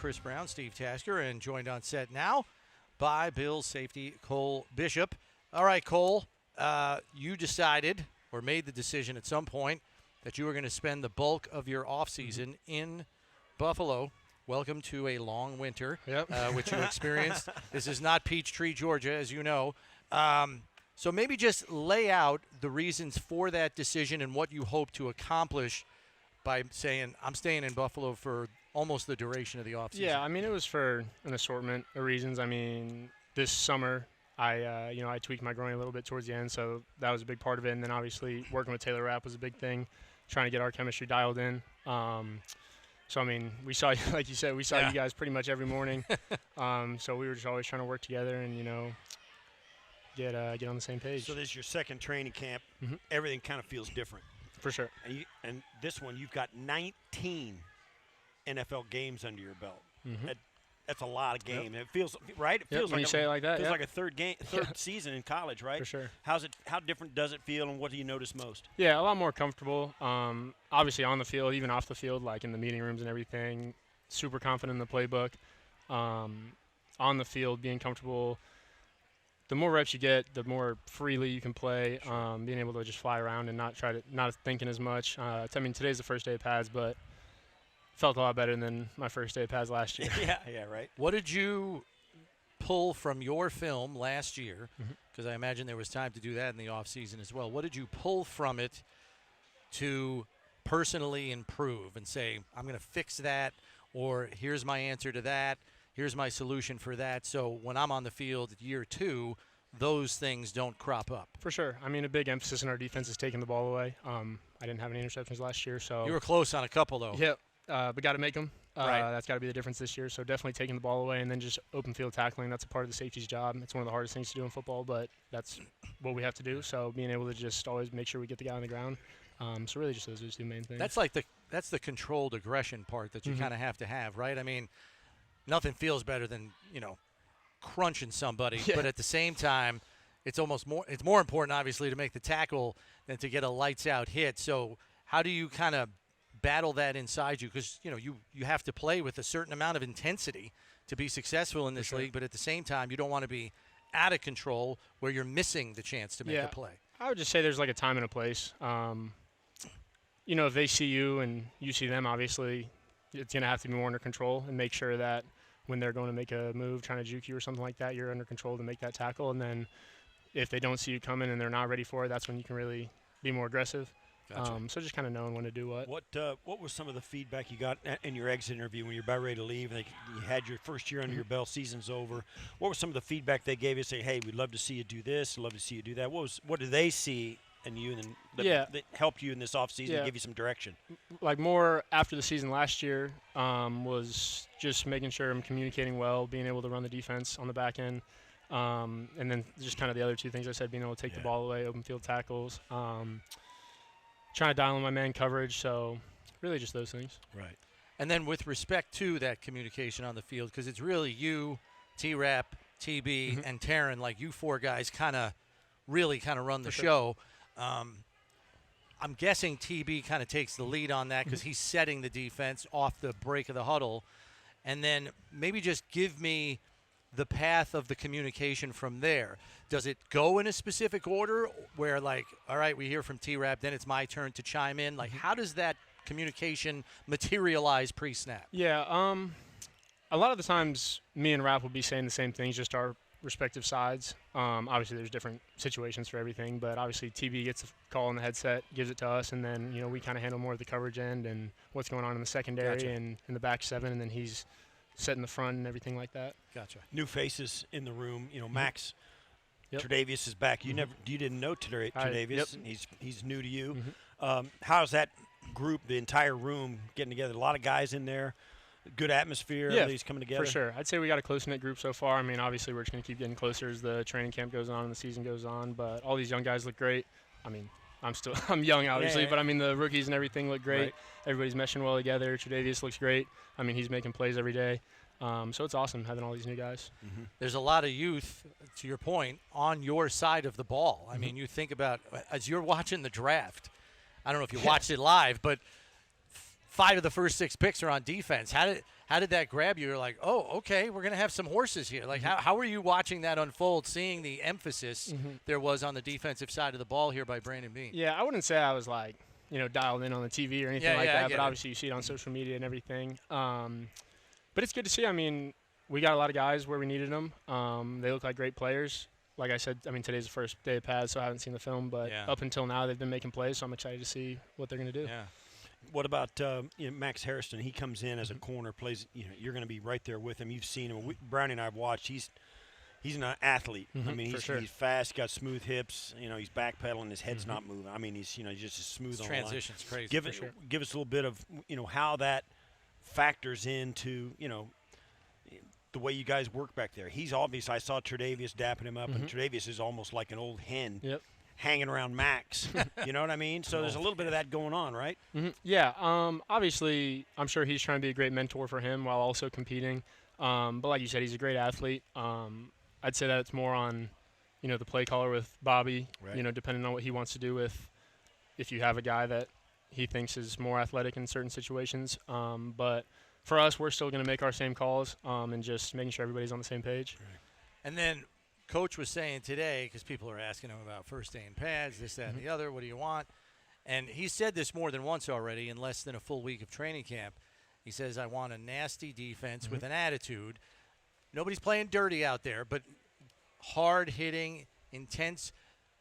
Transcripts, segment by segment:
Chris Brown, Steve Tasker, and joined on set now by Bills safety Cole Bishop. All right, Cole, you decided or made the decision at some point that you were going to spend the bulk of your offseason in Buffalo. Welcome to a long winter, which you experienced. This is not Peachtree, Georgia, as you know. So maybe just lay out the reasons for that decision and what you hope to accomplish by saying, I'm staying in Buffalo for almost the duration of the offseason. Yeah, I mean, it was for an assortment of reasons. I mean, this summer I tweaked my groin a little bit towards the end, so that was a big part of it. And then obviously working with Taylor Rapp was a big thing, trying to get our chemistry dialed in. So, I mean, we saw, like you said, you guys pretty much every morning. So we were just always trying to work together and, get on the same page. So this is your second training camp. Mm-hmm. Everything kind of feels different. For sure. And this one, you've got 19 NFL games under your belt. Mm-hmm. That's a lot of games. Yep. It feels right. It feels when you say it like that, feels like a third season in college, right? For sure. How different does it feel, and what do you notice most? Yeah, a lot more comfortable. Obviously on the field, even off the field, like in the meeting rooms and everything. Super confident in the playbook. On the field, being comfortable. The more reps you get, the more freely you can play. Sure. Being able to just fly around and not thinking as much. I mean, today's the first day of pads, but felt a lot better than my first day of pads last year. yeah, right. What did you pull from your film last year? Because I imagine there was time to do that in the offseason as well. What did you pull from it to personally improve and say, I'm going to fix that, or here's my answer to that, here's my solution for that, so when I'm on the field year 2, those things don't crop up? For sure. I mean, a big emphasis in our defense is taking the ball away. I didn't have any interceptions last year, so you were close on a couple, though. Yep. But got to make them. Right. That's got to be the difference this year. So definitely taking the ball away and then just open field tackling. That's a part of the safety's job. It's one of the hardest things to do in football, but that's what we have to do. So being able to just always make sure we get the guy on the ground. So really just those are the two main things. That's the controlled aggression part that you kind of have to have, right? I mean, nothing feels better than, crunching somebody. Yeah. But at the same time, it's more important, obviously, to make the tackle than to get a lights-out hit. So how do you kind of battle that inside you? Because, you have to play with a certain amount of intensity to be successful in this league. But at the same time, you don't want to be out of control where you're missing the chance to make a play. I would just say there's like a time and a place. If they see you and you see them, obviously, it's going to have to be more under control and make sure that when they're going to make a move, trying to juke you or something like that, you're under control to make that tackle. And then if they don't see you coming and they're not ready for it, that's when you can really be more aggressive. Gotcha. So just kind of knowing when to do what. What was some of the feedback you got in your exit interview when you're about ready to leave? And you had your first year under your belt, season's over. What was some of the feedback they gave you? Say, hey, we'd love to see you do this, love to see you do that. What do they see in you and that helped you in this offseason and give you some direction? Like more after the season last year was just making sure I'm communicating well, being able to run the defense on the back end. And then just kind of the other two things I said, being able to take the ball away, open field tackles, trying to dial in my man coverage. So really just those things. Right. And then with respect to that communication on the field, because it's really you, T-Rapp, TB, and Taryn, like you four guys really run the show. I'm guessing TB kind of takes the lead on that because he's setting the defense off the break of the huddle. And then maybe just give me the path of the communication from there. Does it go in a specific order where, like, all right, we hear from T-Rapp, then it's my turn to chime in? Like, how does that communication materialize pre-snap? Yeah, a lot of the times me and Rapp will be saying the same things, just our respective sides. Obviously, there's different situations for everything, but obviously TB gets a call on the headset, gives it to us, and then, we kind of handle more of the coverage end and what's going on in the secondary and in the back seven, and then he's setting the front and everything like that. Gotcha. New faces in the room. Max Tre'Davious is back. You didn't know Tre'Davious. He's new to you. How's that group, the entire room, getting together? A lot of guys in there. Good atmosphere. Everybody's coming together. For sure. I'd say we got a close-knit group so far. I mean, obviously, we're just going to keep getting closer as the training camp goes on and the season goes on. But all these young guys look great. I mean, I'm young, obviously, but I mean, the rookies and everything look great. Right. Everybody's meshing well together. Tre'Davious looks great. I mean, he's making plays every day. So it's awesome having all these new guys. There's a lot of youth, to your point, on your side of the ball. I mean, you think about, as you're watching the draft, I don't know if you watched it live, but 5 of the first 6 picks are on defense. How How did that grab you? You're like, oh, okay, we're going to have some horses here. Like, how were you watching that unfold, seeing the emphasis there was on the defensive side of the ball here by Brandon Bean? Yeah, I wouldn't say I was like, dialed in on the TV or anything like that, but obviously you see it on social media and everything. But it's good to see. I mean, we got a lot of guys where we needed them. They look like great players. Like I said, I mean, today's the first day of pads, so I haven't seen the film, but up until now they've been making plays, so I'm excited to see what they're going to do. Yeah. What about Max Harrison? He comes in as a corner, plays. You're going to be right there with him. You've seen him. Brownie and I've watched. He's an athlete. I mean, he's fast. Got smooth hips. He's backpedaling. His head's not moving. I mean, he's just as smooth on the line. Transition's crazy. Give us a little bit of how that factors into the way you guys work back there. He's obvious. I saw Tre'Davious dapping him up, and Tre'Davious is almost like an old hen. Yep. Hanging around Max, you know what I mean? So there's a little bit of that going on, right? Yeah, obviously, I'm sure he's trying to be a great mentor for him while also competing. But like you said, he's a great athlete. I'd say that it's more on, the play caller with Bobby, right. Depending on what he wants to do with, if you have a guy that he thinks is more athletic in certain situations. But for us, we're still going to make our same calls and just making sure everybody's on the same page. Right. And then Coach was saying today, because people are asking him about first day in pads, this, that, and the other, what do you want? And he said this more than once already in less than a full week of training camp. He says, I want a nasty defense with an attitude. Nobody's playing dirty out there, but hard-hitting, intense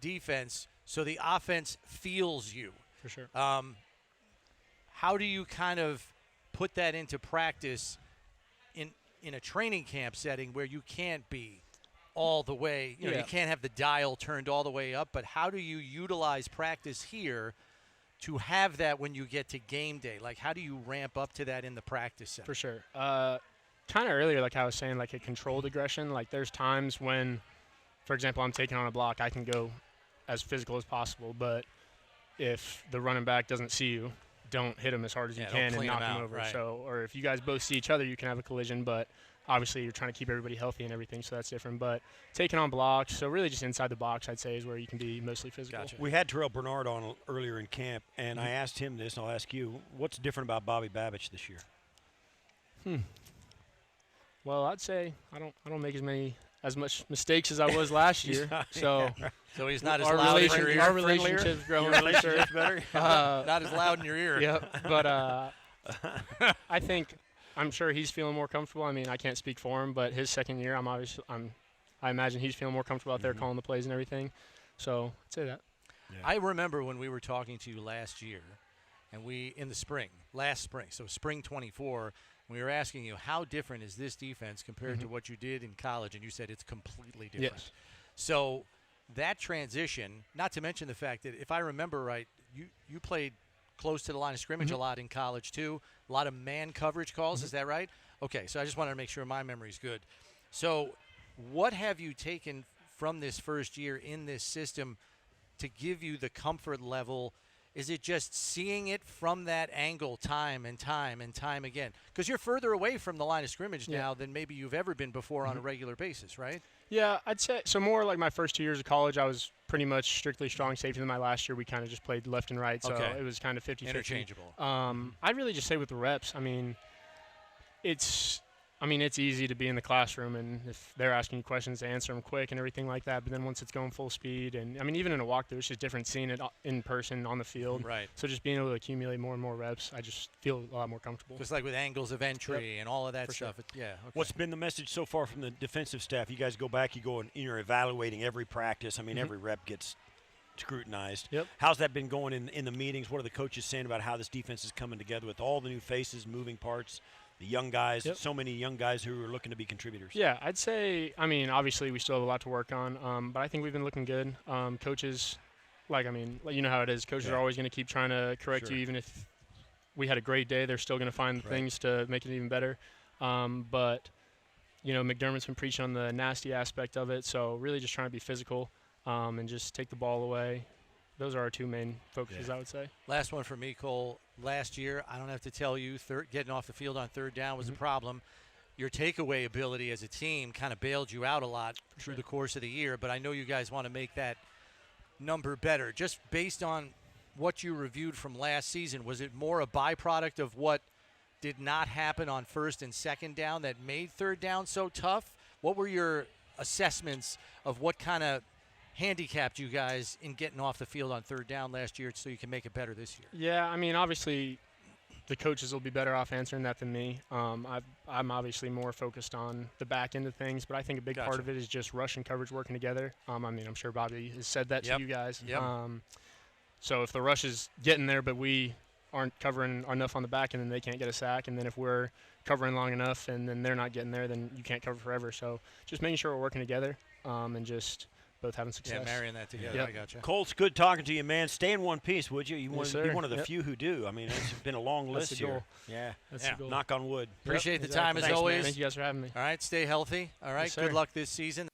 defense so the offense feels you. For sure. How do you kind of put that into practice in a training camp setting where you can't be all the way, you can't have the dial turned all the way up, but how do you utilize practice here to have that when you get to game day? Like, how do you ramp up to that in the practice setting? For sure. Kind of earlier, like I was saying, like a controlled aggression. Like there's times when, for example, I'm taking on a block, I can go as physical as possible, but if the running back doesn't see you, don't hit him as hard as you can and knock him over. Right. So, or if you guys both see each other, you can have a collision, but obviously you're trying to keep everybody healthy and everything, so that's different. But taking on blocks, so really just inside the box, I'd say, is where you can be mostly physical. Gotcha. We had Terrell Bernard on earlier in camp, and I asked him this, and I'll ask you, what's different about Bobby Babich this year? Well, I'd say I don't make as much mistakes as I was last year. So he's not as loud in your ear. Our relationship's growing. Relationship's better. Not as loud in your ear. Yep. But I'm sure he's feeling more comfortable. I mean, I can't speak for him, but his second year, I imagine he's feeling more comfortable out there calling the plays and everything. So I'd say that. Yeah. I remember when we were talking to you last year, and last spring, so spring 24, we were asking you how different is this defense compared to what you did in college, and you said it's completely different. Yes. So that transition, not to mention the fact that if I remember right, you played close to the line of scrimmage a lot in college too, a lot of man coverage calls, is that right? Okay, so I just wanted to make sure my memory's good. So what have you taken from this first year in this system to give you the comfort level? Is it just seeing it from that angle time and time and time again? Because you're further away from the line of scrimmage now than maybe you've ever been before on a regular basis, right? Yeah, I'd say so. More like my first 2 years of college, I was pretty much strictly strong safety. Then my last year, we kind of just played left and right, so it was kind of 50-50. Interchangeable. I'd really just say with the reps, I mean, it's easy to be in the classroom, and if they're asking you questions, to answer them quick and everything like that. But then once it's going full speed, and I mean, even in a walkthrough, it's just different seeing it in person on the field. Right. So just being able to accumulate more and more reps, I just feel a lot more comfortable. Just like with angles of entry and all of that stuff. Sure. Okay. What's been the message so far from the defensive staff? You guys go back, you go and you're evaluating every practice. I mean, every rep gets scrutinized. Yep. How's that been going in the meetings? What are the coaches saying about how this defense is coming together with all the new faces, moving parts? The young guys, so many young guys who are looking to be contributors. Yeah, I'd say, I mean, obviously we still have a lot to work on, but I think we've been looking good. Coaches, you know how it is. Coaches are always going to keep trying to correct you, even if we had a great day. They're still going to find things to make it even better. But, McDermott's been preaching on the nasty aspect of it, so really just trying to be physical and just take the ball away. Those are our two main focuses, I would say. Last one for me, Cole. Last year, I don't have to tell you, getting off the field on third down was a problem. Your takeaway ability as a team kind of bailed you out a lot through the course of the year, but I know you guys want to make that number better. Just based on what you reviewed from last season, was it more a byproduct of what did not happen on first and second down that made third down so tough? What were your assessments of what kind of handicapped you guys in getting off the field on third down last year so you can make it better this year? Yeah, I mean, obviously the coaches will be better off answering that than me. I'm obviously more focused on the back end of things, but I think a big part of it is just rush and coverage working together. I mean, I'm sure Bobby has said that to you guys. Yep. So if the rush is getting there, but we aren't covering enough on the back end, then they can't get a sack. And then if we're covering long enough and then they're not getting there, then you can't cover forever. So just making sure we're working together and just both having success. Yeah, marrying that together. Yep. I gotcha. Colts, good talking to you, man. Stay in one piece, would you? You want to be sir. one of the Yep. few who do. I mean, it's been a long That's list the goal. here. Yeah. That's Yeah. the goal. Knock on wood. Appreciate the exactly. time as Thanks, man. always. Thank you guys for having me. All right, stay healthy. All right, Yes, good sir. luck this season.